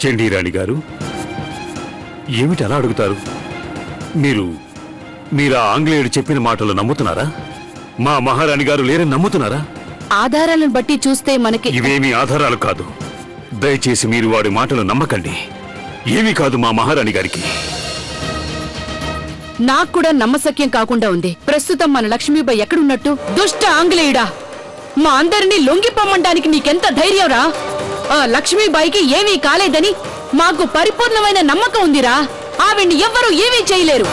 చండీరాణి గారు, ఏమిటి అలా అడుగుతారు? మీరు ఆ ఆంగ్లేయుడు చెప్పిన మాటలు నమ్ముతున్నారా? మా మహారాణి గారు లేరని నమ్ముతున్నారా? ఆధారాలను బట్టి చూస్తే మనకి ఇవేమీ ఆధారాలు కాదు. దయచేసి మీరు వాడి మాటలు నమ్మకండి. ఏమీ కాదు మా మహారాణి గారికి. నాకు కూడా నమ్మశక్యం కాకుండా ఉంది. ప్రస్తుతం మన లక్ష్మీబాయి ఎక్కడున్నట్టు? దుష్ట ఆంగ్లేయుడా, మా అందరినీ లొంగిపోమ్మడానికి నీకెంత ధైర్యంరా? ఆ లక్ష్మీబాయికి ఏమీ కాలేదని మాకు పరిపూర్ణమైన నమ్మకం ఉందిరా. ఆవిడ్ని ఎవ్వరూ ఏమీ చేయలేరు.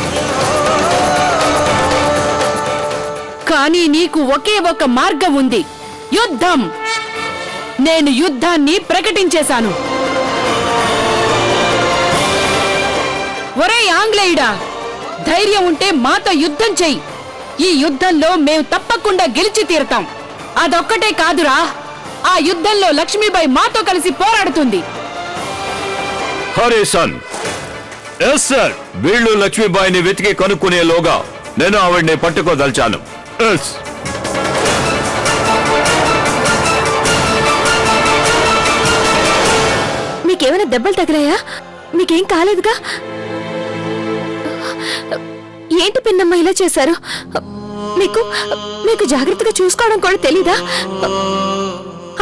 కానీ నీకు ఒకే ఒక మార్గం ఉంది, యుద్ధం. నేను యుద్ధాన్ని ప్రకటించేశాను. ఒరే ఆంగ్లేయుడా, ధైర్యం ఉంటే మాతో యుద్ధం చెయ్యి. ఈ యుద్ధంలో మేము తప్పకుండా గెలిచి తీరతాం. అదొక్కటే కాదురా, ఆ యుద్ధంలో లక్ష్మీబాయి మాతో కలిసి పోరాడుతుంది. Harrison, yes sir. వీళ్ళు లక్ష్మీబాయిని వెతికి కనుక్కునేలోగా నేను ఆవిడ్ని పట్టుకోదలిచాను. ఎస్. మీకేమైనా దెబ్బలు తగిలాయా? మీకేం కాలేదుగా? ఏంటి పిన్నమ్మ ఇలా చేశారు? మీకు జాగ్రత్తగా చూసుకోవడం కూడా తెలీదా?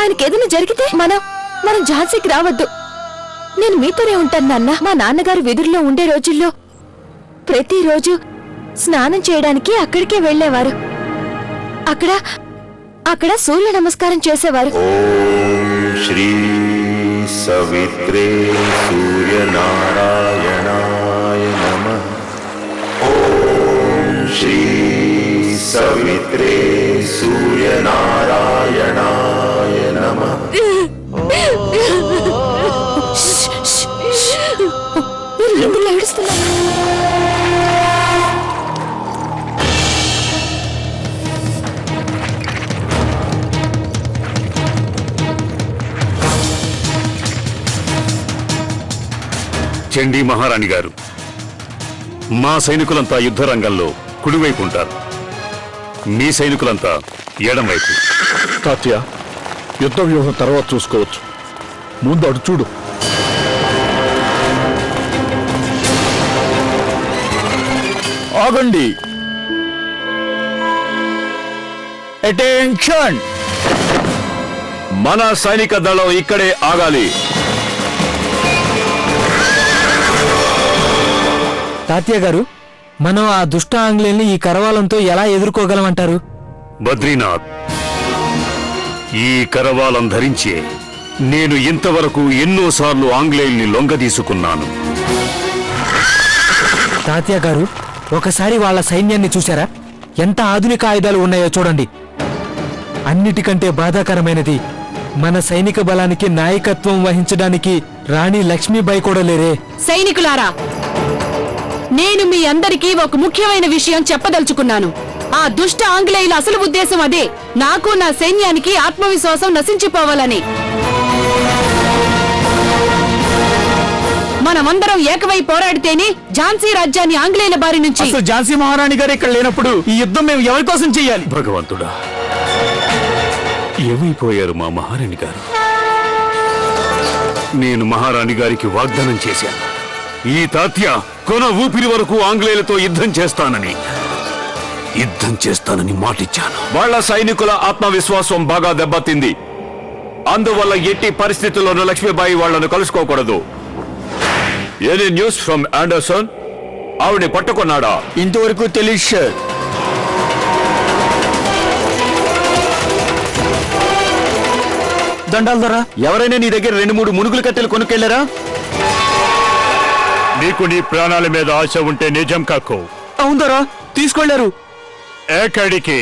ఆయనకి ఏదైనా జరిగితే మనం ఝాన్సీకి రావద్దు. నేను మీతోనే ఉంటాను నాన్న. మా నాన్నగారు విధుల్లో ఉండే రోజుల్లో ప్రతిరోజు స్నానం చేయడానికి అక్కడికే వెళ్లేవారు. అక్కడ సూర్య నమస్కారం చేసేవారు. ఓం శ్రీ సవిత్రే సూర్యనారాయణాయ నమః. ఓం శ్రీ సవిత్రే సూర్యనారాయణాయ నమః. మీరు ఎందుకు ఏడుస్తున్నారు? చండీ మహారాణి గారు, మా సైనికులంతా యుద్ధ రంగంలో కుడివైపు ఉంటారు, మీ సైనికులంతా ఎడంవైపు. తాత్య, యుద్ధ వ్యూహం తర్వాత చూసుకోవచ్చు. ముందు అటు చూడు. ఆగండి. అటెన్షన్. మన సైనిక దళం ఇక్కడే ఆగాలి. తాత్య గారు, మనం ఆ దుష్ట ఆంగ్లేయుల్ని ఈ కరవాలంతో ఎలా ఎదుర్కోగలమంటారు? బద్రీనాథ్, ఈ కరవాలం ధరించే నేను ఇంతవరకు ఎన్నోసార్లు ఆంగ్లేయుల్ని లొంగదీసుకున్నాను. తాత్య గారు, ఒకసారి వాళ్ళ సైన్యాన్ని చూశారా? ఎంత ఆధునిక ఆయుధాలు ఉన్నాయో చూడండి. అన్నిటికంటే బాధాకరమైనది, మన సైనిక బలానికి నాయకత్వం వహించడానికి రాణి లక్ష్మీబాయి కూడా లేరే. సైనికులారా, నేను మీ అందరికీ ఒక ముఖ్యమైన విషయం చెప్పదలుచుకున్నాను. ఆ దుష్ట ఆంగ్లేయుల అసలు ఉద్దేశం అదే. నాకు నా సైన్యానికి ఆత్మవిశ్వాసం నశించిపోవాలని. మనమందరం ఏకవై పోరాడితేనే ఝాన్సీ రాజ్యాన్ని ఆంగ్లేయుల బారి నుంచి. ఝాన్సీ మహారాణి గారు ఇక్కడ లేనప్పుడు ఈ యుద్ధం మేము ఎవరి కోసం చెయ్యాలి? భగవంతుడా, ఏమైపోయారు మా మహారాణి గారు? నేను మహారాణి గారికి వాగ్దానం చేశాను, ఈ తాత్య కొన ఊపిరి వరకు ఆంగ్లేయులతో యుద్ధం చేస్తానని మాటిచ్చాను. వాళ్ళ సైనికుల ఆత్మవిశ్వాసం బాగా దెబ్బతింది. అందువల్ల ఎట్టి పరిస్థితుల్లోనూ లక్ష్మీబాయి వాళ్లను కలుసుకోకూడదు. Any news from Anderson? ఆవిడ్ని పట్టుకున్నాడా? ఇంతవరకు తెలియదు సార్. దండాల ధర, ఎవరైనా నీ దగ్గర 2-3 మునుగులు కట్టెలు కొనుక్కెళ్లారా? నీకు నీ ప్రాణాల మీద ఆశ ఉంటే నిజం కక్కు. అవును ధర, తీసుకెళ్లారు. ఎక్కడికి?